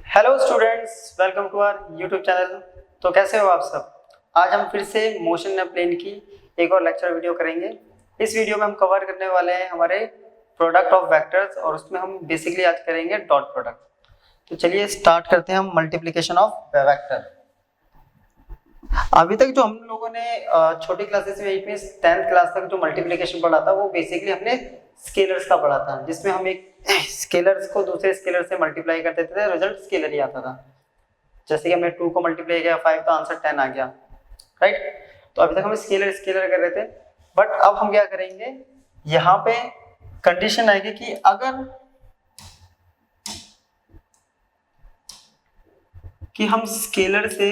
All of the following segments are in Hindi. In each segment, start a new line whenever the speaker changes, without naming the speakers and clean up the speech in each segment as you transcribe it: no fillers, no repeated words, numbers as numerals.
Hello students, welcome to our YouTube channel. तो कैसे हो आप सब। आज हम फिर से मोशन प्लेन की एक और लेक्चर वीडियो करेंगे। इस वीडियो में हम कवर करने वाले हैं हमारे प्रोडक्ट ऑफ वेक्टर्स और उसमें हम बेसिकली आज करेंगे डॉट प्रोडक्ट। तो चलिए स्टार्ट करते हैं हम मल्टीप्लिकेशन ऑफ वेक्टर। अभी तक जो हम लोगों ने छोटी क्लासेस में 10th क्लास तक जो मल्टीप्लिकेशन पढ़ा था वो बेसिकली हमने स्केलर्स का पढ़ा था, जिसमें हम एक स्केलर्स को दूसरे स्केलर से मल्टीप्लाई कर देते थे, रिजल्ट स्केलर ही आता था। जैसे कि हमने 2 को मल्टीप्लाई किया 5 तो आंसर 10 आ गया, राइट। तो अभी तक हम स्केलर स्केलर कर रहे थे, बट अब हम क्या करेंगे, यहाँ पे कंडीशन आएगी कि हम स्केलर से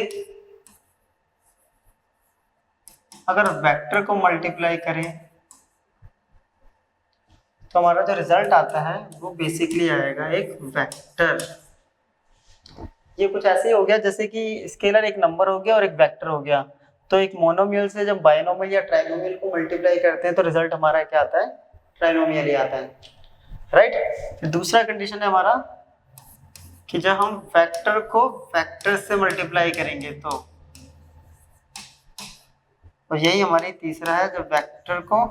अगर वेक्टर को मल्टीप्लाई करें तो हमारा जो रिजल्ट आता है वो बेसिकली आएगा एक वेक्टर। ये कुछ ऐसे ही हो गया जैसे कि स्केलर एक नंबर हो गया और एक वेक्टर हो गया। तो एक मोनोमियल से जब बायनोमियल या ट्राइनोमियल को मल्टीप्लाई करते हैं तो रिजल्ट हमारा क्या आता है, ट्राइनोमियल ही आता है, राइट। दूसरा कंडीशन है हमारा कि जब हम वेक्टर को वेक्टर से मल्टीप्लाई करेंगे तो, और यही हमारी तीसरा है, जब वेक्टर को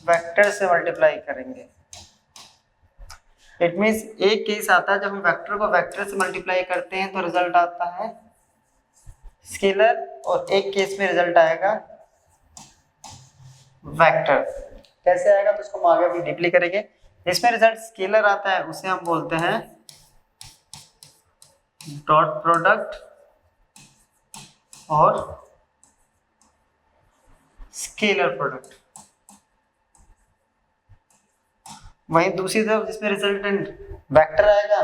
वेक्टर से मल्टीप्लाई करेंगे। इट मींस एक केस आता है जब हम वेक्टर को वेक्टर से मल्टीप्लाई करते हैं तो रिजल्ट आता है स्केलर, और एक केस में रिजल्ट आएगा वेक्टर। कैसे आएगा तो उसको हम आगे भी डीपली करेंगे। इसमें रिजल्ट स्केलर आता है उसे हम बोलते हैं डॉट प्रोडक्ट और स्केलर प्रोडक्ट। वहीं दूसरी तरफ जिसमें रिजल्टेंट वेक्टर आएगा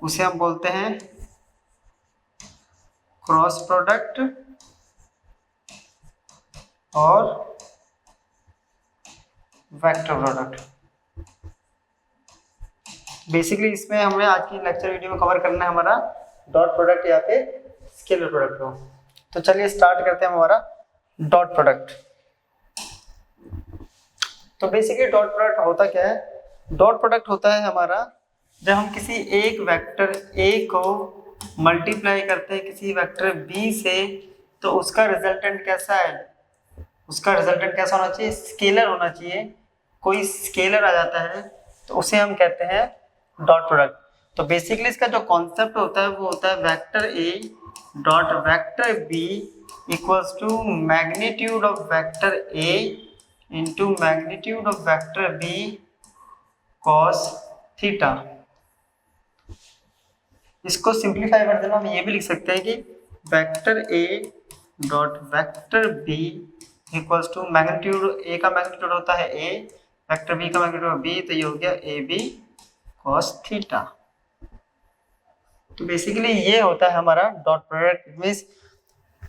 उसे हम बोलते हैं क्रॉस प्रोडक्ट और वेक्टर प्रोडक्ट। बेसिकली इसमें हमें आज की लेक्चर वीडियो में कवर करना है हमारा डॉट प्रोडक्ट या फिर स्केलर प्रोडक्ट को। तो चलिए स्टार्ट करते हैं हमारा डॉट प्रोडक्ट। तो बेसिकली डॉट प्रोडक्ट होता क्या है, डॉट प्रोडक्ट होता है हमारा जब हम किसी एक वेक्टर a को मल्टीप्लाई करते हैं किसी वेक्टर b से, तो उसका रिजल्टेंट कैसा है, उसका रिजल्टेंट कैसा होना चाहिए, स्केलर होना चाहिए। कोई स्केलर आ जाता है तो उसे हम कहते हैं डॉट प्रोडक्ट। तो बेसिकली इसका जो कॉन्सेप्ट होता है वो होता है vector a dot vector b equals to magnitude of vector a into magnitude of vector b cos theta. इसको सिंप्लीफाई कर देना हम ये भी लिख सकते हैं कि vector a dot vector b equals to magnitude a का मैग्नीट्यूड होता है a, वेक्टर b का मैग्नीट्यूड b, तो ये हो गया ab cos थीटा। तो बेसिकली ये होता है हमारा dot product, means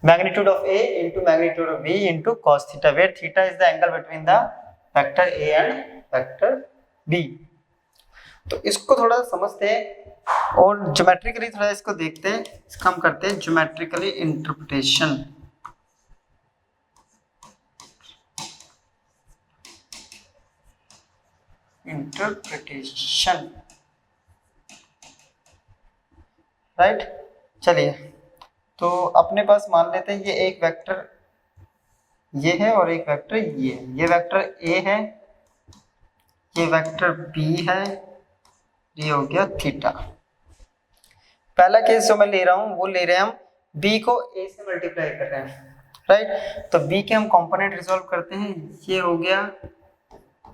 magnitude of a into magnitude of b into cos theta, where theta is the angle between the vector a and vector b। तो इसको थोड़ा समझते हैं और ज्योमेट्रिकली थोड़ा इसको देखते हैं, इसका हम करते हैं ज्योमेट्रिकली इंटरप्रिटेशन। राइट। चलिए तो अपने पास मान लेते हैं ये एक वेक्टर ये है और एक वेक्टर ये वेक्टर a है, ये वेक्टर b है, ये हो गया थीटा। पहला केस जो मैं ले रहा हूं वो ले रहे हैं हम b को a से मल्टीप्लाई कर रहे हैं, राइट। तो b के हम कंपोनेंट रिजॉल्व करते हैं, ये हो गया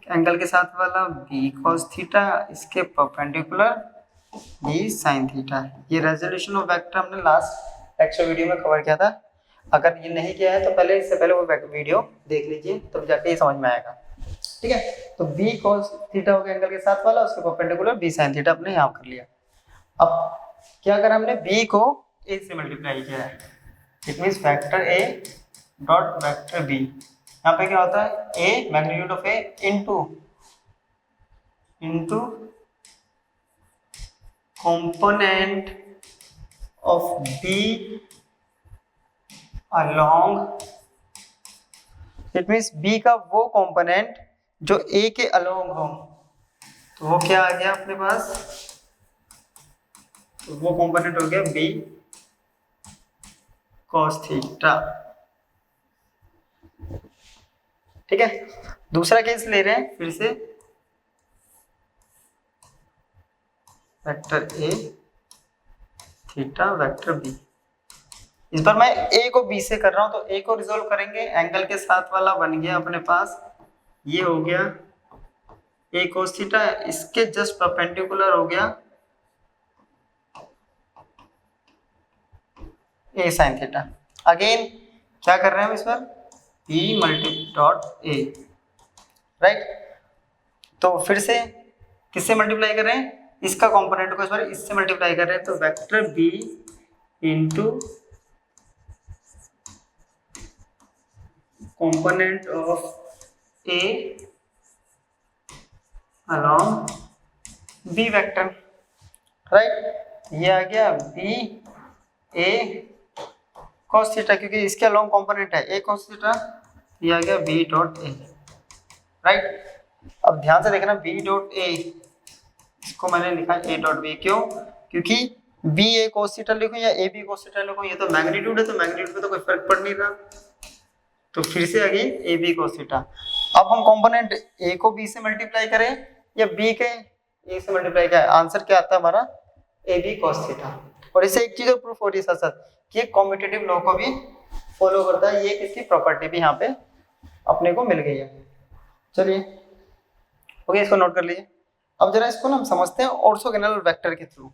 एंगल के साथ वाला b cos थीटा, इसके परपेंडिकुलर b sin थीटा। ये रेजोल्यूशन ऑफ वेक्टर हमने लास्ट लेक्चर वीडियो में कवर किया था। अगर ये नहीं किया है तो पहले इससे पहले वो वीडियो देख लीजिए, तब तो जाके ये समझ में आएगा, ठीक है। तो b cos थीटा हो गया एंगल के साथ वाला, उसके परपेंडिकुलर b sin थीटा अपने यहाँ कर लिया। अब क्या करा हमने, b को a से मल्टीप्लाई किया है, it means vector a dot vector b। यहाँ पे क्या होता है a magnitude of a into component of b along, it means b का वो कंपोनेंट जो a के अलोंग हो। तो वो क्या आ गया अपने पास, तो वो कंपोनेंट हो गया बी cos थीटा। ठीक है, दूसरा केस ले रहे हैं फिर से, vector A theta vector B. इस बार मैं ए को बी से कर रहा हूं, तो ए को रिजोल्व करेंगे, एंगल के साथ वाला बन गया अपने पास, ये हो गया ए कोस थीटा, इसके जस्ट परपेंडिकुलर हो गया ए साइन थीटा। अगेन क्या कर रहे हैं हम इस बार, B multi dot A, right. तो फिर से किससे मल्टीप्लाई कर रहे हैं, इसका कंपोनेंट को इस बार इससे मल्टीप्लाई कर रहे हैं, तो vector B into component of A along B vector, right. ये आ गया B A cos थीटा, क्योंकि इसके अलॉन्ग कंपोनेंट है A cos थीटा, ये आ गया B डॉट A, राइट। अब ध्यान से देखना B डॉट A, इसको मैंने लिखा A डॉट B, क्यों, क्योंकि B A cos थीटा लिखूं या A B cos थीटा लिखूं, ये तो मैग्नीट्यूड है, तो मैग्नीट्यूड पे तो कोई फर्क पड़ नहीं रहा, तो फिर से again A B cos theta. अब हम कंपोनेंट ए को बी से मल्टीप्लाई करें या बी के ए से मल्टीप्लाई करें, आंसर क्या आता है हमारा ए बी cos थीटा। और इससे एक चीज प्रूफ हो रही है साथ साथ कि कॉम्पिटिटिव लॉ को भी फॉलो करता है, ये किसकी प्रॉपर्टी भी यहाँ पे अपने को मिल गई है। चलिए ओके, इसको नोट कर लीजिए। अब जरा इसको ना हम समझते हैं ऑर्थोगोनल वेक्टर के through.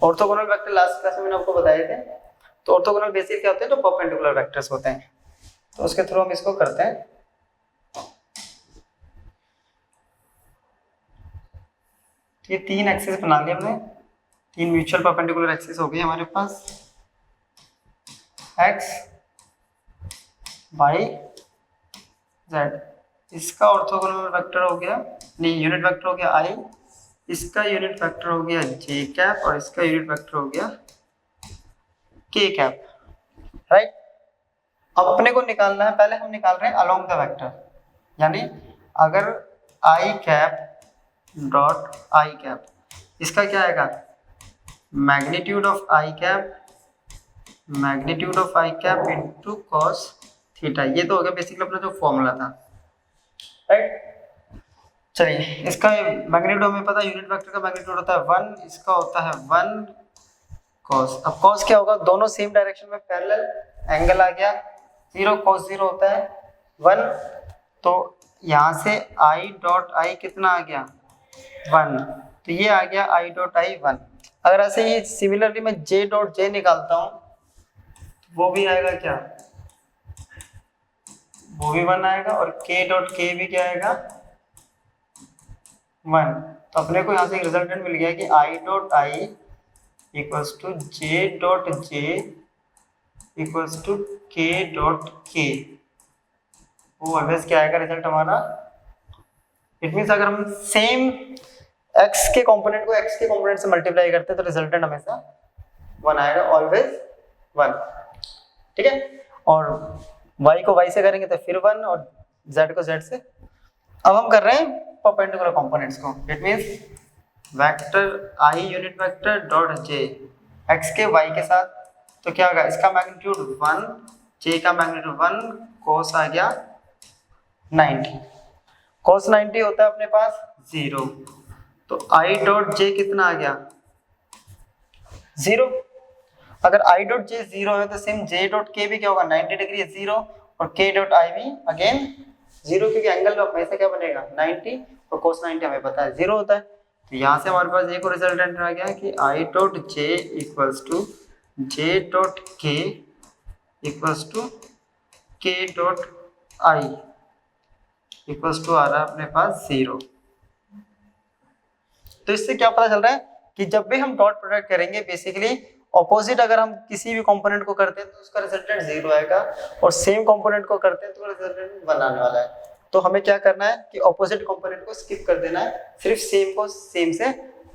Orthogonal vector last class में मैंने आपको बताए थे, तो ऑर्थोगोनल बेसिस क्या होते हैं, जो परपेंडिकुलर वेक्टर्स होते हैं, तो उसके थ्रू हम इसको करते हैं। ये तीन एक्सिस बना लिए हमने, तीन म्यूचुअल परपेंडिकुलर एक्सिस हो गई हमारे पास, एक्स वाई जेड। इसका ऑर्थोगोनल वेक्टर हो गया, नहीं यूनिट वेक्टर हो गया आई, इसका यूनिट वेक्टर हो गया जे कैप, और इसका यूनिट वेक्टर हो गया के कैप, राइट। अब अपने को निकालना है, पहले हम निकाल रहे हैं अलोंग द वेक्टर, यानी अगर आई कैप डॉट आई कैप, इसका क्या आएगा, magnitude of I cap, magnitude of I cap into cos theta. ये तो हो गया बेसिकली अपना जो फॉर्मूला था, राइट। चलिए इसका मैग्नीट्यूड हमें पता है, यूनिट वेक्टर का मैग्नीट्यूड होता है 1, इसका होता है 1 कॉस। अब कॉस क्या होगा, दोनों सेम डायरेक्शन में पैरेलल, एंगल आ गया 0, कॉस 0 होता है 1, तो यहाँ से आई डॉट आई कितना आ गया 1, तो ये आ गया आई डॉट आई 1। अगर ऐसे ही सिमिलरली मैं जे डॉट जे निकालता हूँ, वो भी आएगा क्या, वो भी 1 आएगा, और के डॉट के भी क्या आएगा 1। तो अपने को यहाँ से रिजल्टेंट मिल गया कि I dot I equals to J dot J equals to K dot K, वो ऑलवेज क्या आएगा रिजल्ट हमारा। इट मीन्स अगर हम सेम x के कंपोनेंट को x के कंपोनेंट से मल्टीप्लाई करते हैं तो रिजल्टेंट हमेशा 1 आएगा, ऑलवेज 1, ठीक है। और y को y से करेंगे तो फिर 1, और z को z से। अब हम कर रहे हैं परपेंडिकुलर कंपोनेंट्स को, it means vector i unit vector dot j x के y के साथ, तो क्या होगा, इसका मैग्नीट्यूड 1, j का मैग्नीट्यूड 1, cos आ गया 90, cos 90 होता है अपने पास 0, तो i डॉट j कितना आ गया 0। अगर i डॉट j 0 है तो सेम j डॉट k भी क्या होगा 90 डिग्री 0, और k डॉट i भी अगेन 0, क्योंकि एंगल हमेशा क्या बनेगा 90, और cos 90 हमें पता है 0 होता है। तो यहाँ से हमारे पास एक रिजल्टेंट आ गया कि i dot j equals to j dot k equals to k dot i equals to आ रहा है अपने पास 0। तो इससे क्या पता चल रहा है कि जब भी हम डॉट प्रोडक्ट करेंगे, बेसिकली ऑपोजिट अगर हम किसी भी कंपोनेंट को करते हैं तो उसका रिजल्टेंट 0 आएगा, और सेम कंपोनेंट को करते हैं तो रिजल्टेंट 1 आने वाला है। तो हमें क्या करना है कि ऑपोजिट कंपोनेंट को स्किप कर देना है, सिर्फ सेम को सेम से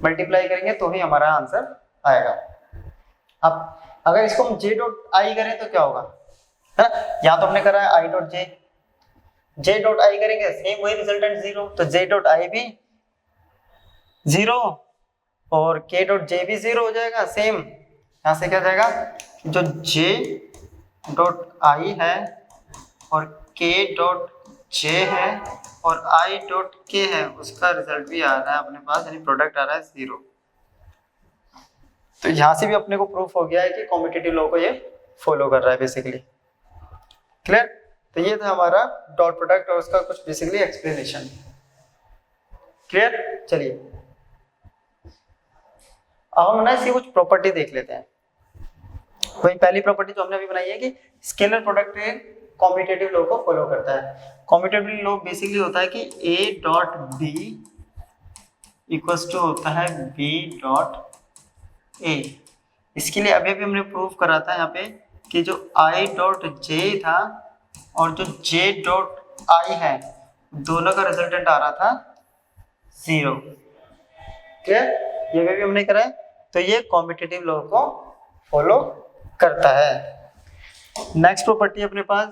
मल्टीप्लाई करेंगे तो ही हमारा आंसर आएगा। अब अगर इसको हम j डॉट आई करें तो क्या होगा, है ना, यहाँ तो हमने करा है i dot j dot I करेंगे सेम वही रिजल्टेंट 0, तो j डॉट आई भी 0, और k डॉट जे भी 0 हो जाएगा सेम। यहाँ से क्या जाएगा, जो j डॉट आई है और k डॉट j है और i डॉट k है, उसका रिजल्ट भी आ रहा है अपने पास, यानी प्रोडक्ट आ रहा है 0। तो यहाँ से भी अपने को प्रूफ हो गया है कि कॉम्पिटिटिव लॉ को ये फॉलो कर रहा है बेसिकली। क्लियर? तो ये था हमारा डॉट प्रोडक्ट और उसका कुछ बेसिकली एक्सप्लेनेशन। क्लियर? चलिए अब हम ना इसकी कुछ प्रॉपर्टी देख लेते हैं। वही पहली प्रॉपर्टी जो हमने अभी बनाई है कि स्केलर प्रोडक्ट कॉम्पिटिटिव लॉ को फॉलो करता है। कॉम्पिटिटिव लॉ बेसिकली होता है कि a डॉट b इक्वल्स टू होता है b डॉट a। इसके लिए अभी अभी हमने प्रूफ करा था यहाँ पे कि जो i डॉट j था और जो j डॉट i है, दोनों का रिजल्टेंट आ रहा था 0। क्लियर? ये भी हमने करा है। तो ये कॉम्पिटिटिव लॉ को फॉलो करता है। नेक्स्ट प्रॉपर्टी अपने पास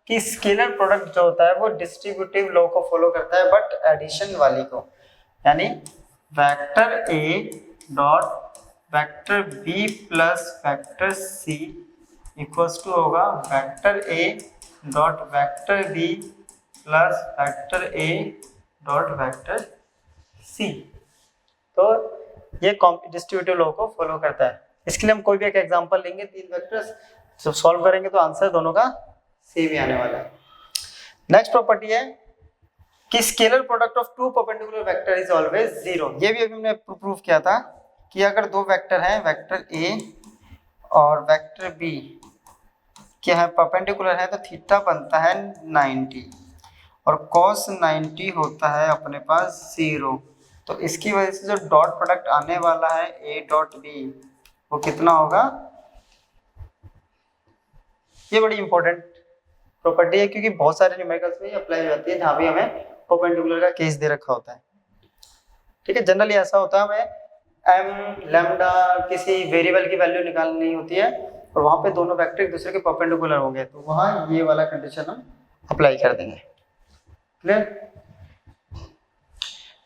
कि स्केलर प्रोडक्ट जो होता है वो डिस्ट्रीब्यूटिव लॉ को फॉलो करता है बट एडिशन वाली को, यानी vector a dot vector b plus vector c equals to होगा vector a dot vector b plus vector a dot vector c। तो ये डिस्ट्रीब्यूटिव लॉ को फॉलो करता है। इसके लिए हम कोई भी एक एग्जांपल लेंगे, 3 वेक्टर्स जब सॉल्व करेंगे तो आंसर दोनों का सेम ही आने वाला है। नेक्स्ट प्रॉपर्टी है कि scalar product of two perpendicular vector is always 0। ये भी अभी हमने प्रूव किया था कि अगर दो वेक्टर हैं, वेक्टर a और वेक्टर b क्या है, परपेंडिकुलर है, तो थीटा बनता है 90 और cos 90 होता है अपने पास 0। तो इसकी वजह से जो डॉट प्रोडक्ट आने वाला है a डॉट b वो कितना होगा। ये बड़ी इंपॉर्टेंट प्रॉपर्टी है क्योंकि बहुत सारे न्यूमेरिकल्स में अप्लाई हो जाती है जहां भी हमें परपेंडिकुलर का केस दे रखा होता है। ठीक है, जनरली ऐसा होता है हमें m लैम्डा किसी वेरिएबल की वैल्यू निकालनी होती है और वहां पे दोनों वेक्टर एक दूसरे के परपेंडिकुलर होंगे, तो वहां ये वाला कंडीशन हम अप्लाई कर देंगे। क्लियर?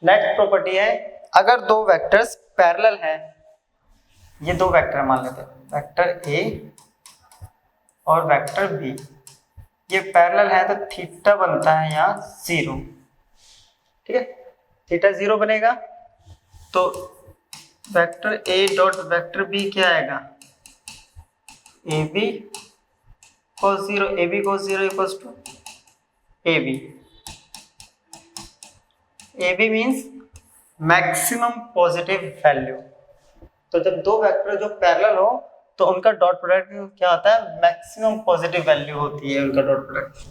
नेक्स्ट प्रॉपर्टी है अगर दो वेक्टर्स पैरेलल हैं, ये दो वेक्टर मान लेते हैं, वेक्टर a और वेक्टर b, ये पैरेलल है तो थीटा बनता है यहाँ 0। ठीक है, थीटा 0 बनेगा तो vector a dot vector b क्या आएगा, ab cos 0, ab cos 0 equals to ab। ab means maximum positive value. तो जब दो वेक्टर जो पैरेलल हो तो उनका डॉट प्रोडक्ट क्या आता है, मैक्सिमम पॉजिटिव वैल्यू होती है उनका डॉट प्रोडक्ट।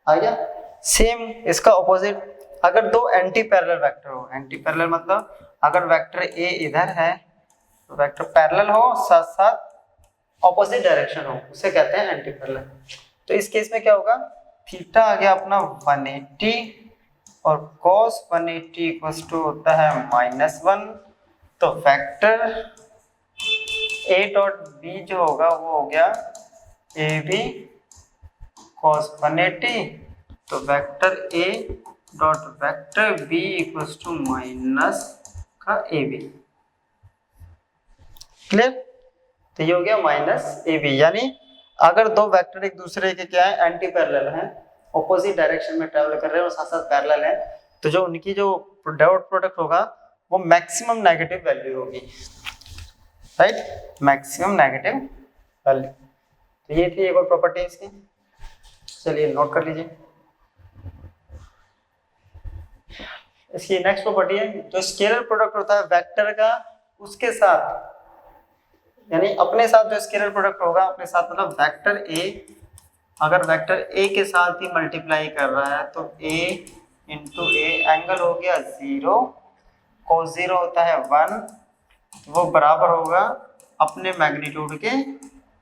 आ गया? सेम इसका ऑपोजिट अगर दो एंटी पैरेलल वेक्टर हो, एंटी पैरेलल मतलब अगर वेक्टर a इधर है तो वेक्टर पैरेलल हो साथ साथ ऑपोजिट डायरेक्शन हो, उसे कहते हैं एंटी पैरेलल। तो इस केस में क्या होगा, थीटा आ गया अपना 180 और cos 180 इक्वल्स टू होता है -1। तो वेक्टर a डॉट b जो होगा वो हो गया ab cos 180, तो vector a dot vector b equals to minus का ab। क्लियर? तो ये हो गया माइनस ab, यानी अगर दो वेक्टर एक दूसरे के क्या है, एंटी पैरेलल हैं, ऑपोजिट डायरेक्शन में ट्रैवल कर रहे हैं और साथ साथ पैरेलल है, तो जो उनकी जो डॉट प्रोडक्ट होगा वो मैक्सिमम नेगेटिव वैल्यू होगी। Right, maximum negative value. तो ये थी एक और प्रॉपर्टी इसकी, चलिए नोट कर लीजिए। इसकी नेक्स्ट प्रॉपर्टी है जो स्केलर प्रोडक्ट होता है वेक्टर का उसके साथ, यानी अपने साथ जो स्केलर प्रोडक्ट होगा अपने साथ, मतलब वेक्टर a अगर वेक्टर a के साथ ही मल्टीप्लाई कर रहा है तो a इंटू a एंगल हो गया 0, cos 0 होता है 1, वो बराबर होगा अपने मैग्नीट्यूड के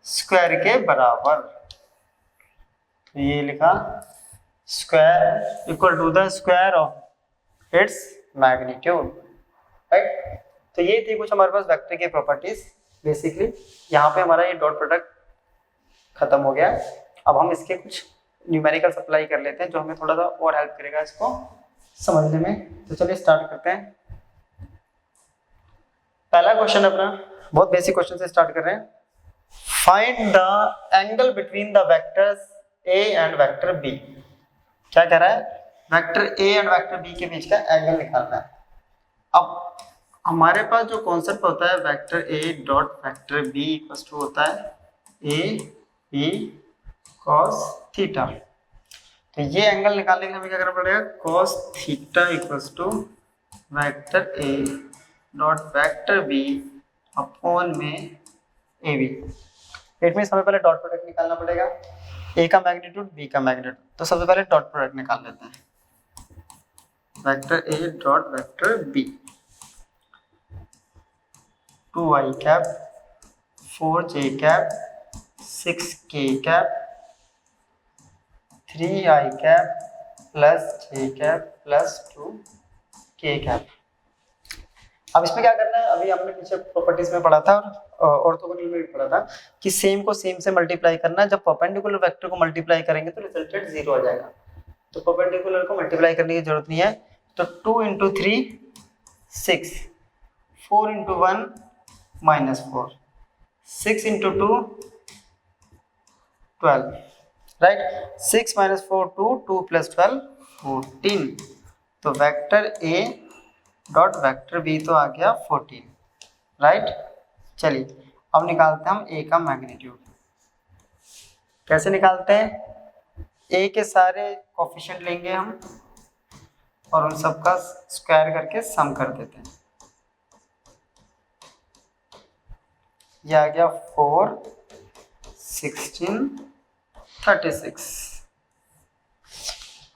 स्क्वायर के बराबर। तो ये लिखा square equal to the square of its magnitude. Right, तो ये थी कुछ हमारे पास वेक्टर की प्रॉपर्टीज बेसिकली। यहाँ पे हमारा ये डॉट प्रोडक्ट खत्म हो गया। अब हम इसके कुछ न्यूमेरिकल्स अप्लाई कर लेते हैं जो हमें थोड़ा सा और हेल्प करेगा इसको समझने में। तो चलिए स्टार्ट करते हैं। पहला क्वेश्चन अपना बहुत बेसिक क्वेश्चन से स्टार्ट कर रहे हैं। Find the angle between the vectors A and vector B. क्या कह रहा है, vector A and vector B के बीच का एंगल निकालना है। अब हमारे पास जो कॉन्सेप्ट होता है vector A dot vector B equal to होता है ए बी कॉस थीटा। तो ये एंगल निकालने के लिए हमें क्या करना पड़ेगा, cos theta equals to vector A dot vector B upon में ए बी। इट मीन्स हमें पहले डॉट प्रोडक्ट निकालना पड़ेगा, ए का मैग्नीट्यूड बी का मैग्नीट्यूड। तो सबसे पहले डॉट प्रोडक्ट निकाल लेते हैं, vector A dot vector B. 2i cap 4j cap 6k cap 3i cap plus j cap plus 2k cap. अब इसमें क्या करना है, अभी हमने पीछे प्रॉपर्टीज में पढ़ा था और ऑर्थोगोनल में भी पढ़ा था कि सेम को सेम से मल्टीप्लाई करना है। जब परपेंडिकुलर वेक्टर को मल्टीप्लाई करेंगे तो रिजल्टेंट 0 आ जाएगा। तो परपेंडिकुलर को मल्टीप्लाई करने की जरूरत नहीं है। तो 2 × 3 6, 4 × 1 -4, 6 × 2 12, राइट। 6 - 4 2, 2 + 12 14। तो vector A dot vector B तो आ गया 14, राइट। चलिए अब निकालते हैं हम ए का मैग्नीट्यूड। कैसे निकालते हैं, ए के सारे कोफिशिएंट लेंगे हम और उन सबका स्क्वायर करके सम कर देते हैं। ये आ गया 4 16 36,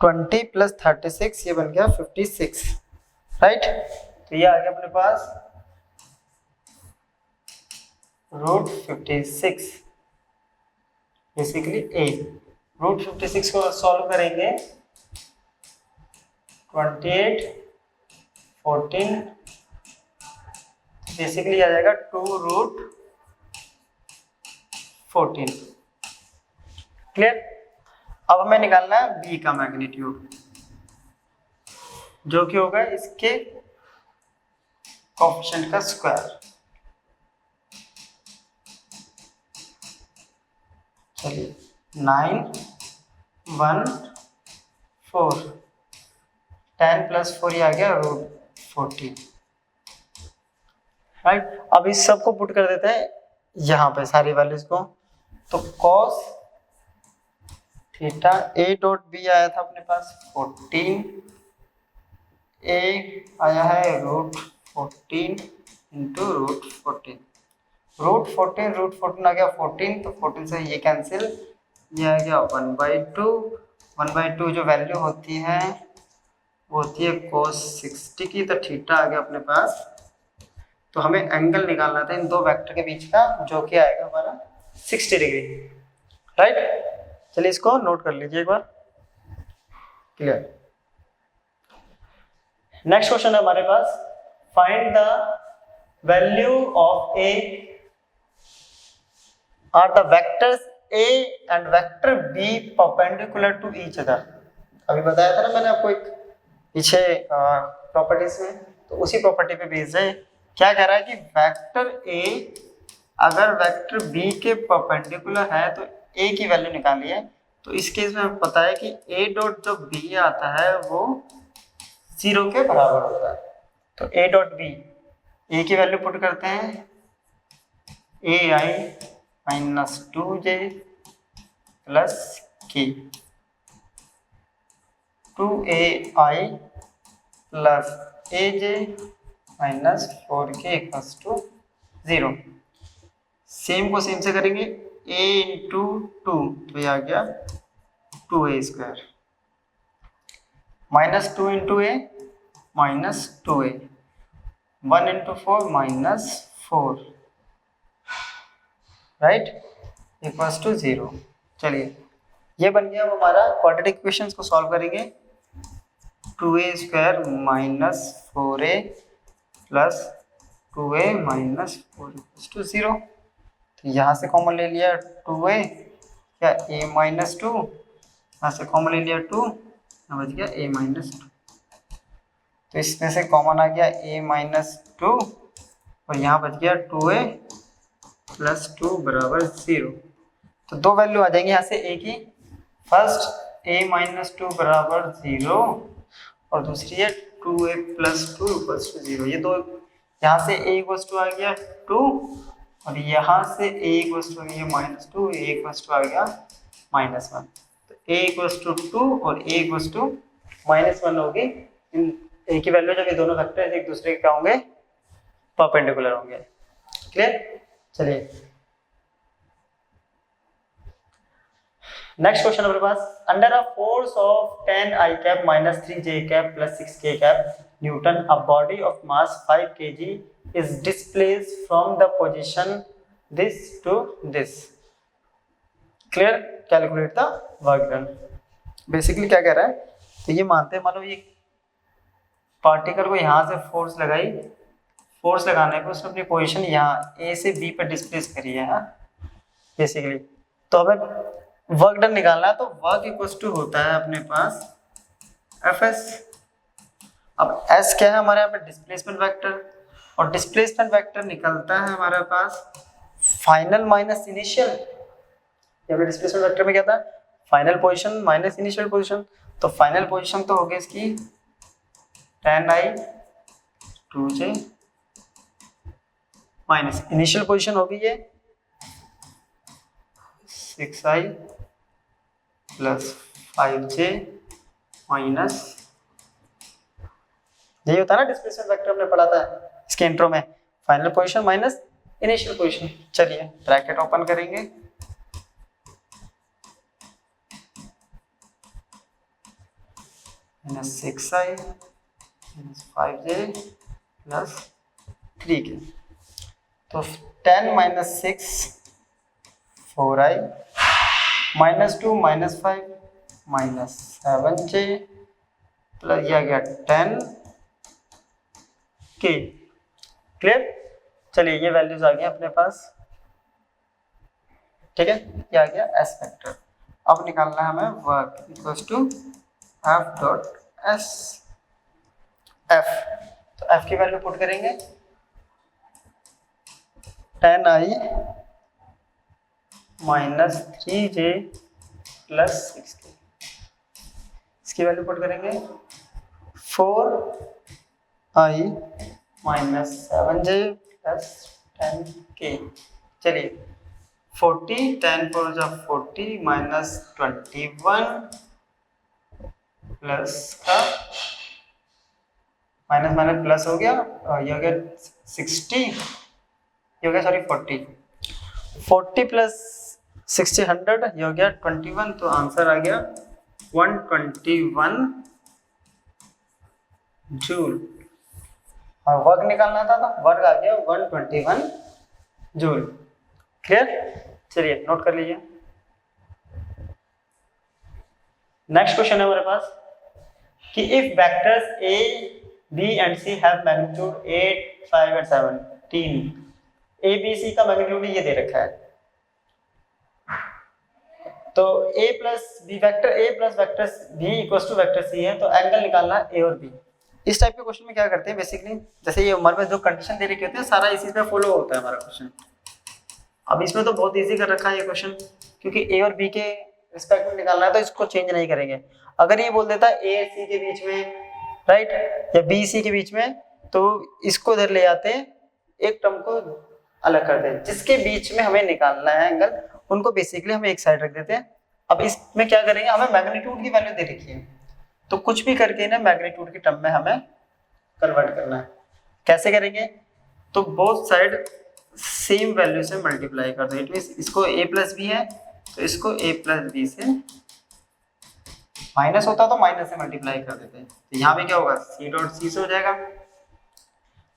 20 + 36 ये बन गया 56, राइट। तो ये आ गया अपने पास √56 बेसिकली ए। √56 को सॉल्व करेंगे 28 14 बेसिकली आ जाएगा 2√14, क्लियर। अब हमें निकालना है बी का मैग्नीट्यूड जो कि होगा इसके कोएफिशिएंट का स्क्वायर। चलिए 9 1 4 10 + 4 ये आ गया √14, राइट। अब इस सब को पुट कर देते हैं यहाँ पे सारी वैल्यूज को। तो cos theta a dot B आया था अपने पास 14, a आया है √14 × √14, √14 आ गया 14। तो 14 से ये कैंसिल, ये आ गया 1/2। 1/2 जो वैल्यू होती है वो होती है cos 60 की। तो थीटा आ गया अपने पास। तो हमें एंगल निकालना था इन दो वेक्टर के बीच का जो कि आएगा हमारा 60 डिग्री, राइट। चलिए इसको नोट कर लीजिए एक बार, क्लियर। नेक्स्ट क्वेश्चन है हमारे पास, find the value of A are the vectors A and vector B perpendicular to each other. अभी बताया था ना मैंने आपको एक पीछे प्रॉपर्टीज में, तो उसी प्रॉपर्टी पे बेस्ड है। क्या कह रहा है कि वेक्टर ए अगर वेक्टर बी के परपेंडिकुलर है तो ए की वैल्यू निकाली है। तो इस केस में हमें पता है कि ए डॉट जो बी आता है वो 0 के बराबर होता है। तो ए डॉट बी, ए की वैल्यू पुट करते हैं ai - 2j + k, 2ai + aj - 4k = 0। Same को सेम से करेंगे, a × 2 तो ये आ गया 2a² -2 × a -2a, 1 × 4 -4, राइट, = 0। चलिए ये बन गया हमारा क्वाड्रेटिक इक्वेशंस को सॉल्व करेंगे। 2a² - 4a + 2a - 4 = 0। तो यहाँ से कॉमन ले लिया 2a, क्या a - 2, यहाँ से कॉमन ले लिया 2, यहाँ बच गया a - 2। तो इसमें से कॉमन आ गया a - 2 और यहाँ बच गया 2a प्लस 2 बराबर 0। तो दो वैल्यू आ जाएंगी यहाँ से a की, फर्स्ट a माइनस 2 बराबर 0 और दूसरी है 2a प्लस 2 इक्वल्स टू 0। ये दो, यहाँ से a इक्वल्स टू आ गया 2 और यहाँ से a इक्वल्स टू आ गया माइनस 2, a इक्वल्स टू आ गया माइनस 1। तो a इक्वल्स टू 2 और a इक्वल्स टू माइनस 1 होगी। इन a की वैल्यू जब ये दोनों वेक्टर एक दूसरे के क्या होंगे, परपेंडिकुलर होंगे। क्लियर? चलिए नेक्स्ट क्वेश्चन हमारे पास, under a force of 10 i cap minus 3 j cap plus 6 k cap newton a body of mass 5 kg is displaced from the position this to this. Clear? Calculate the work done. Basically क्या कह रहा है, तो ये मानते हैं मान लो ये पार्टिकल को यहाँ से फोर्स लगाई, फोर्स लगाने पे उसने अपनी पोजीशन यहाँ ए से बी पर डिस्प्लेस करी है बेसिकली। तो हमें वर्क डन निकालना है, तो वर्क इक्वल टू होता है अपने पास एफ एस। अब एस क्या है हमारे यहाँ पे, डिस्प्लेसमेंट वेक्टर, और डिस्प्लेसमेंट वेक्टर निकलता है हमारे पास फाइनल माइनस इनिशियल। यहाँ पे डिस्प्लेसमेंट वेक्टर में क्या था, final position minus initial position. तो फाइनल पोजीशन तो होगी इसकी 10i 2j minus initial position होगी ये 6i प्लस 5j माइनस, यही होता है ना डिस्प्लेसमेंट वेक्टर, हमने पढ़ा था इसके इंट्रो में, final position minus initial position. चलिए ब्रैकेट ओपन करेंगे, minus 6i minus 5j plus 3k। तो 10 minus 6 4i minus 2 minus 5 minus 7j plus ये आ गया 10k। क्लियर? चलिए ये वैल्यूज आ गई अपने पास, ठीक है, ये आ गया एस वेक्टर। अब निकालना है हमें work equals to F dot S F. तो एफ की वैल्यू पुट करेंगे 10i minus 3j plus 6k, इसकी वैल्यू पुट करेंगे 4i minus 7j plus 10k। चलिए 40 10 4 जा 40 माइनस 21 प्लस का माइनस माइनस प्लस हो गया, ये हो गया 60, ये हो गया सॉरी 40 प्लस 60 100, ये हो गया 21। तो आंसर आ गया 121 जूल। और वर्क निकालना था तो वर्क आ गया 121 जूल। क्लियर? चलिए नोट कर लीजिए। नेक्स्ट क्वेश्चन है हमारे पास कि if vectors a b and c have magnitude 8 5 and 7, तीन a b c का मैग्नीट्यूड ये दे रखा है, तो a plus b vector a plus vector b equals to vector c है, तो एंगल निकालना है a और b। इस टाइप के क्वेश्चन में क्या करते हैं बेसिकली, जैसे ये हमारे पास जो कंडीशन दे रखी होती है सारा इसी पे फॉलो होता है हमारा क्वेश्चन। अब इसमें तो बहुत इजी कर रखा है ये क्वेश्चन, क्योंकि a और b के रिस्पेक्ट में निकालना है तो इसको चेंज नहीं करेंगे। अगर ये बोल देता है a c के बीच में, राइट, या b c के बीच में, तो इसको इधर ले आते हैं, एक टर्म को अलग करते हैं, जिसके बीच में हमें निकालना है एंगल, उनको बेसिकली हम एक साइड रख देते हैं। अब इसमें क्या करेंगे, हमें मैग्नीट्यूड की वैल्यू दे रखी है, तो कुछ भी करके ना मैग्नीट्यूड की टर्म में हमें कन्वर्ट करना है। कैसे करेंगे, तो बोथ साइड सेम वैल्यू से मल्टीप्लाई कर दो। इट मींस इसको a प्लस बी है तो इसको a प्लस बी से, माइनस होता तो माइनस से मल्टीप्लाई कर देते हैं, तो यहाँ पे क्या होगा c डॉट c से हो जाएगा।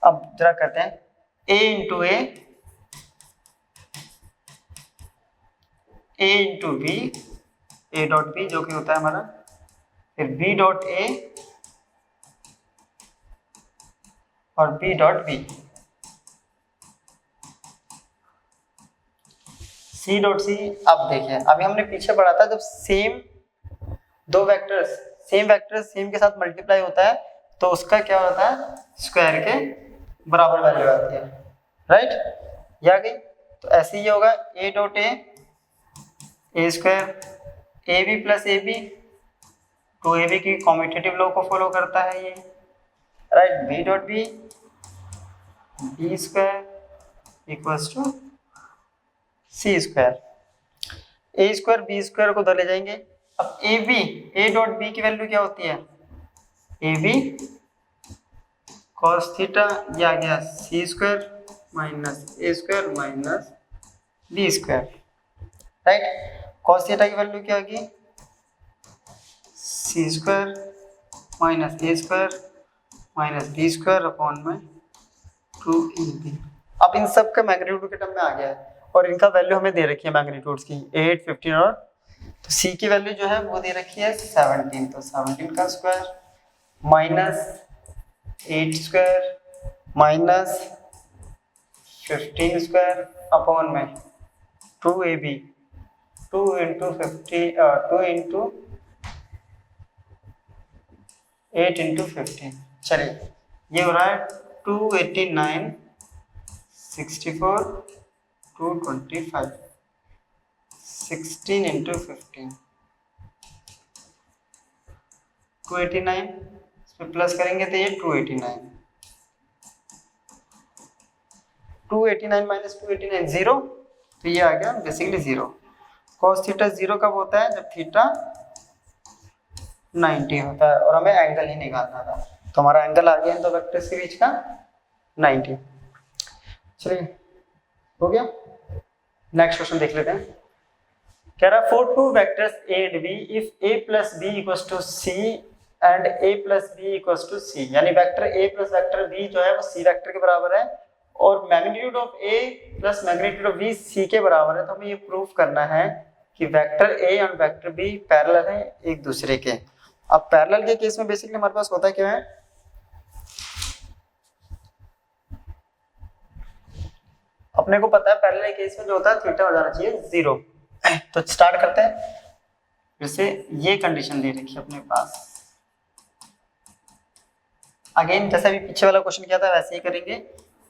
अब जरा करते हैं a इंटू b, a डॉट b जो कि होता है हमारा, फिर b डॉट a और b dot b, c dot c। अब देखिए अभी हमने पीछे पढ़ा था जब सेम दो वेक्टर्स सेम के साथ मल्टीप्लाई होता है तो उसका क्या होता है, स्क्वायर के बराबर वैल्यू आती है। राइट, ये आ गई। तो ऐसे ही होगा A dot A square A B plus A B, two A B की कॉम्यूटेटिव लॉ को फॉलो करता है ये, right. B dot B B square equals to C square, A square B square को उधर ले जाएंगे। अब A B A dot B की वैल्यू क्या होती है, ए बी कॉस थीटा, ये आ गया C square minus A square minus B square, right. Cos theta की वैल्यू क्या होगी, C square minus A square minus B square upon में 2ab। अब इन सब का मैग्नीट्यूड के टर्म में आ गया है और इनका वैल्यू हमें दे रखी है मैग्नीट्यूड्स की 8, 15 और, तो सी की वैल्यू जो है वो दे रखी है 17, तो 17 का square minus 8 square minus 15 square upon में 2ab, 2 इंटू 8 इंटू 15, चलिए ये हो रहा है 289, 64, 225, 16 इंटू 15, 289, इसमें प्लस करेंगे तो ये 289, 289 माइनस 289 जीरो, तो ये आ गया basically zero. Cos theta zero कब होता है, जब थीटा 90 होता है और हमें एंगल ही निकालना था, तो हमारा एंगल आ गया इन दो वेक्टर्स के बीच का 90। चलिए हो गया, नेक्स्ट क्वेश्चन देख लेते हैं। कह रहा है for two vectors A and B if A plus B equals to C and A plus B equals to C, यानी vector A plus vector B जो है वो सी वेक्टर के बराबर है और magnitude of A plus magnitude of B C के बराबर है। तो हमें ये प्रूफ करना है कि वेक्टर ए और वेक्टर बी पैरेलल है एक दूसरे के। अब पैरेलल के केस में बेसिकली हमारे पास होता क्या है, अपने को पता है पैरेलल केस में जो होता है थीटा हो जाना चाहिए जीरो। तो स्टार्ट करते हैं, जैसे ये कंडीशन दे रखी है अपने पास, अगेन जैसे अभी पीछे वाला क्वेश्चन किया था वैसे ही करेंगे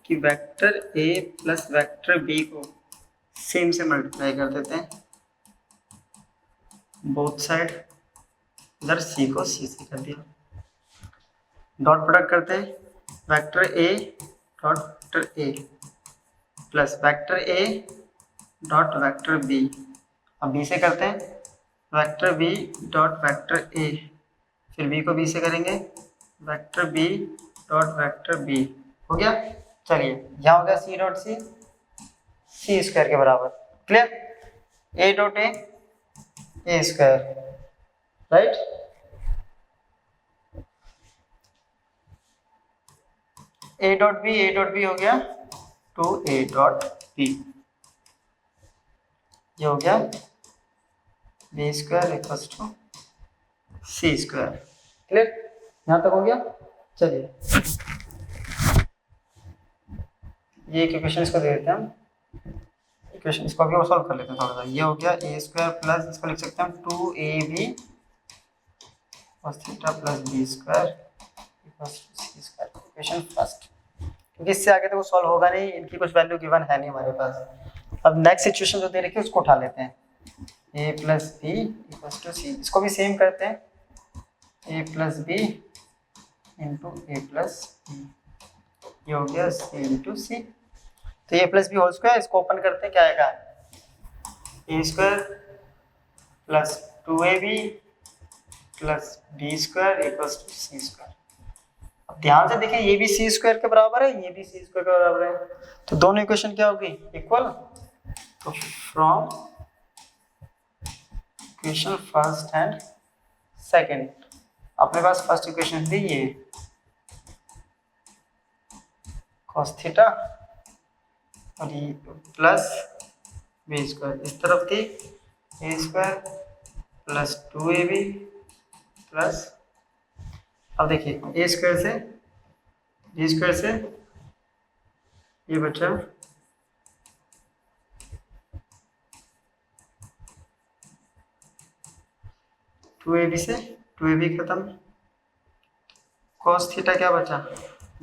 कि vector A plus vector B को सेम से मल्टीप्लाई कर देते हैं बोथ साइड, इधर सी को सी से कर दिया, डॉट प्रोडक्ट करते हैं vector A dot vector A plus vector A dot vector B, अब बी से करते हैं vector B dot vector A, फिर बी को बी से करेंगे vector B dot vector B, हो गया। चलिए यहाँ हो गया सी डॉट सी, सी स्क्वायर के बराबर, clear. A dot A square, right. A dot B हो गया टू ए डॉट बी, ये हो गया B square equals to C square, clear, यहाँ तक हो गया। चलिए ये इक्वेशन इसको दे देते हैं हम, इक्वेशन इसको अभी और सॉल्व कर लेते हैं थोड़ा सा। ये हो गया ए स्क्वायर प्लस इसको लिख सकते हैं 2ab cos theta plus B square equals to C square, equation first, क्योंकि इससे आगे तो वो सॉल्व होगा नहीं, इनकी कुछ वैल्यू गिवन है नहीं हमारे पास। अब नेक्स्ट सिचुएशन जो दे रखी है उसको उठा लेते हैं, A plus B equals to C, इसको भी सेम करते हैं A plus B into A plus B, ये हो गया सी इंटू सी, तो A plus B whole square, इसको ओपन करते हैं क्या आएगा A square plus 2ab plus B square equals to C square. अब ध्यान से देखिए ये भी सी स्क्वायर के बराबर है, ये भी सी स्क्वायर के बराबर है, तो दोनों इक्वेशन क्या होगी इक्वल। तो from equation first and second, अपने पास फर्स्ट इक्वेशन थी ये cos थीटा और ये प्लस बी स्क्वायर, इस तरफ थी ए स्क्वायर प्लस 2ab प्लस, अब देखिए ए स्क्वायर से बी स्क्वायर से ये बचा 2ab से 2ab खत्म, cos थीटा क्या बचा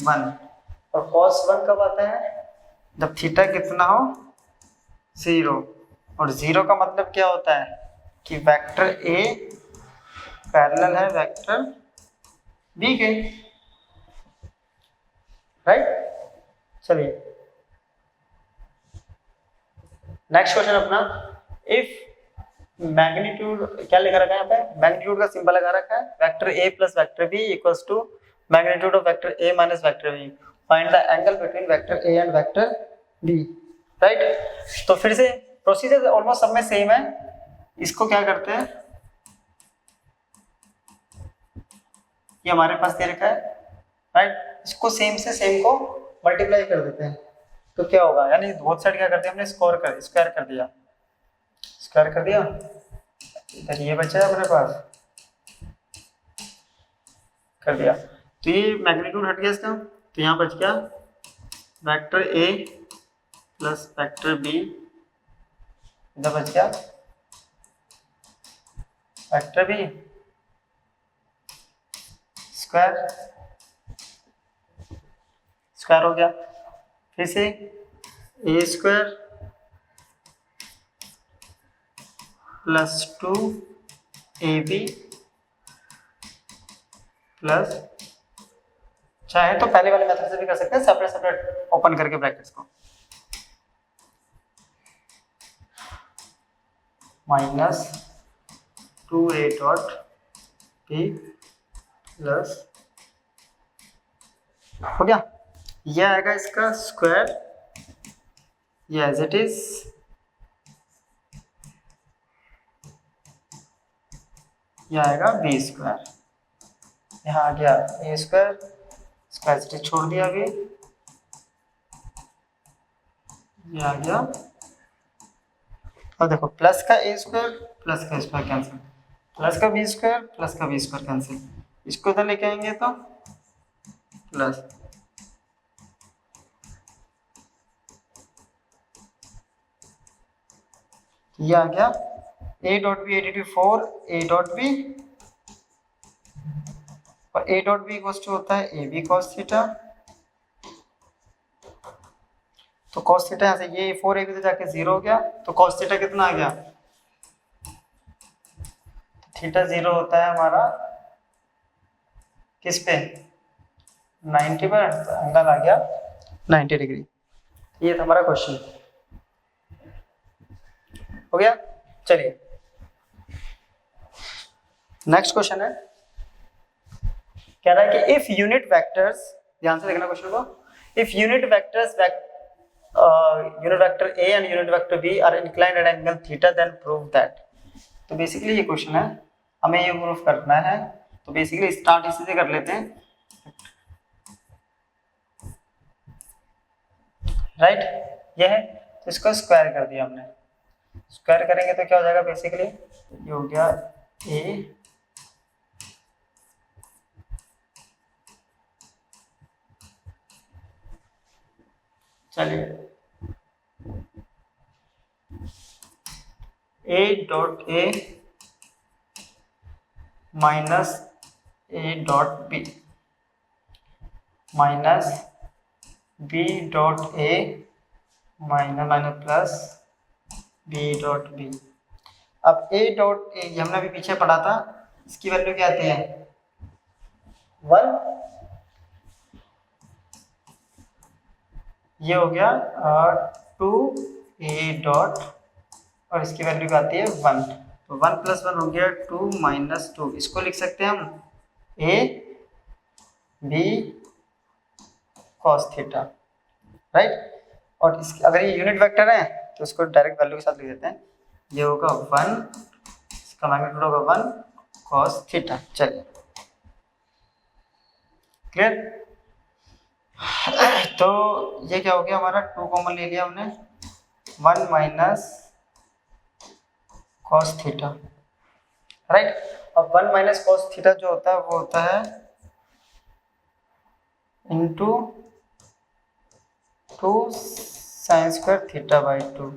1, और cos 1 कब आता है जब थीटा कितना हो 0, और 0 का मतलब क्या होता है कि वेक्टर ए पैरेलल है वेक्टर बी के, राइट। चलिए नेक्स्ट क्वेश्चन अपना, इफ मैग्नीट्यूड क्या लिखा रखा है यहाँ पे, मैग्नीट्यूड का सिंबल लगा रखा है, vector A plus vector B equals to magnitude of vector A minus vector B, find the angle between vector A and vector B, right. तो फिर से प्रोसीजर ऑलमोस्ट सब में सेम है। इसको क्या करते हैं, ये हमारे पास दे रखा है, राइट, इसको सेम से सेम को मल्टीप्लाई कर देते हैं, तो क्या होगा, यानी बोथ साइड क्या करते हैं हमने स्क्वायर कर दिया, स्क्वायर कर दिया, इधर ये बचा है अपने पास, कर दिया, तो ये मैग्नीट्यूड हट गया इसका, तो यहाँ बच गया vector A plus vector B, इधर बच गया वेक्टर बी स्क्वायर, स्क्वायर हो गया, फिर से ए स्क्वायर प्लस 2ab प्लस, चाहे तो पहले वाले मेथड से भी कर सकते हैं, सेपरेट सेपरेट ओपन करके ब्रैकेट्स को, minus 2a dot b plus, हो गया, ये आएगा इसका स्क्वायर, ये एज इट इज, ये आएगा बी स्क्वायर, यहाँ आ गया ए स्क्वायर, स्क्वायर से छोड़ दिया अभी, ये आ गया, और देखो प्लस का ए स्क्वायर प्लस का स्क्वायर कैंसिल, प्लस का बी स्क्वायर प्लस का बी स्क्वायर कैंसिल, इसको इधर लेके आएंगे तो प्लस, ये आ गया a dot B additive 4 a dot B, और a dot B equals to होता है ए बी कॉस थीटा, तो कॉस थीटा यहाँ से ये 4 a भी तो जाके 0 हो गया, तो कॉस थीटा कितना आ गया, थीटा 0 होता है हमारा किस पे 90 पर, तो एंगल आ गया 90 डिग्री। ये था हमारा क्वेश्चन, हो गया। चलिए नेक्स्ट क्वेश्चन है, कह रहा है कि इफ यूनिट वेक्टर्स, ध्यान से देखना क्वेश्चन को, if unit vectors unit vector A and unit vector B are inclined at angle theta then prove that. तो बेसिकली ये क्वेश्चन है, हमें ये प्रूफ करना है, तो बेसिकली स्टार्ट इसी से कर लेते हैं, राइट, ये है, तो इसको स्क्वायर कर दिया हमने, स्क्वायर करेंगे तो क्या हो जाएगा, बेसिकली ये हो गया ए चलिए A dot A minus A dot B minus B dot A minus minus plus B dot B. अब ए डॉट ए हमने अभी पीछे पढ़ा था, इसकी वैल्यू क्या आती है 1, ये हो गया 2a डॉट, और इसकी वैल्यू क्या आती है 1, तो 1 प्लस 1 हो गया 2 माइनस 2, इसको लिख सकते हैं हम a b cos theta, right. और इस अगर ये यूनिट वेक्टर है तो इसको डायरेक्ट वैल्यू के साथ लिख देते हैं, ये होगा 1, इसका मैग्नीट्यूड होगा 1 cos थीटा। चलिए क्लियर, तो ये क्या हो गया हमारा 2 कॉमन ले लिया हमने, 1 माइनस cos थीटा, राइट। अब 1 माइनस cos थीटा जो होता है वो होता है into 2 sine square theta by 2,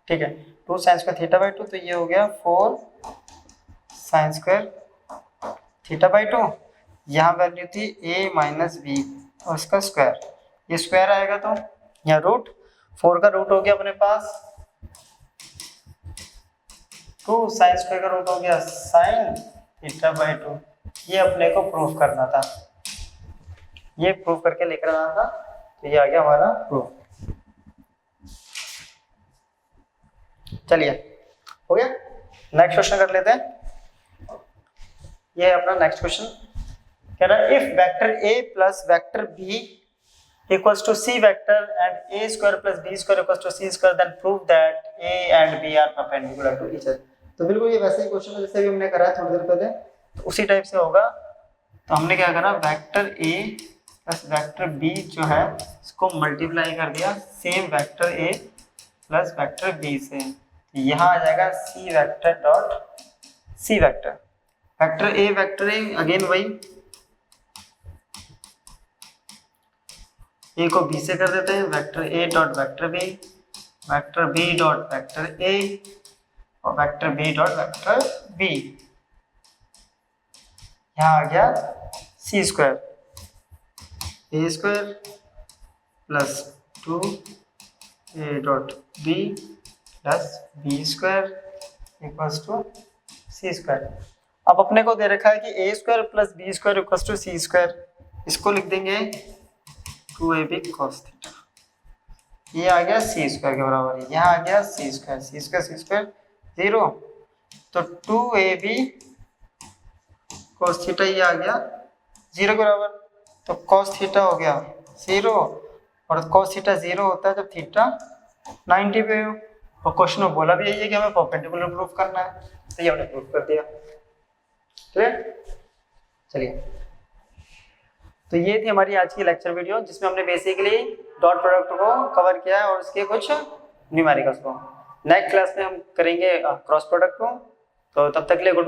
ठीक है, 2 साइन स्क्वायर थीटा बाई 2, तो ये हो गया 4 साइन स्क्वायर थीटा बाई 2, यहाँ वैल्यू थी a माइनस बी और उसका स्क्वायर, ये स्क्वायर आएगा तो यहाँ रूट 4 का रूट हो गया अपने पास 2, साइन स्क्वायर का रूट हो गया साइन थीटा बाई 2। ये अपने को प्रूफ करना था, ये प्रूफ करके लेकर आना था, तो ये आ गया हमारा प्रूफ। चलिए हो गया, नेक्स्ट क्वेश्चन कर लेते हैं। ये है अपना नेक्स्ट क्वेश्चन, कह रहा है if vector a plus vector b equals to c vector and a square plus b square equals to c square then prove that a and b are perpendicular to each other. तो बिल्कुल ये वैसे ही क्वेश्चन है जैसे भी हमने करा है थोड़ी देर पहले, तो उसी टाइप से होगा। तो हमने क्या करा, vector a plus vector b जो है इसको मल्टीप्लाई कर दिया same vector a plus vector b से, यहाँ आ जाएगा c vector dot c vector. Vector a again वही, a को b से कर देते हैं, vector a dot vector b, vector b dot vector a और vector b dot vector b। यहाँ आ गया c square a square plus 2 a डॉट b plus b square equals to c square. अब अपने को दे रखा है कि a square plus b square equals to c square, इसको लिख देंगे 2ab cos थीटा, ये आ गया c स्क्वायर के बराबर, यहाँ आ गया c स्क्वायर 0, तो 2ab cos थीटा ये आ गया 0 के बराबर, तो cos थीटा हो गया 0 और cos थीटा 0 होता है जब थीटा 90 पे हो। और क्वेश्चन में बोला भी यही है कि हमें परपेंडिकुलर प्रूफ करना है, तो ये हमने प्रूफ कर दिया। क्लियर? चलिए, तो ये थी हमारी आज की लेक्चर वीडियो जिसमें हमने बेसिकली डॉट प्रोडक्ट को कवर किया है और उसके कुछ न्यूमेरिकल्स को। नेक्स्ट क्लास में हम करेंगे क्रॉस प्रोडक्ट को, तो तब तक के लिए गुड बाय।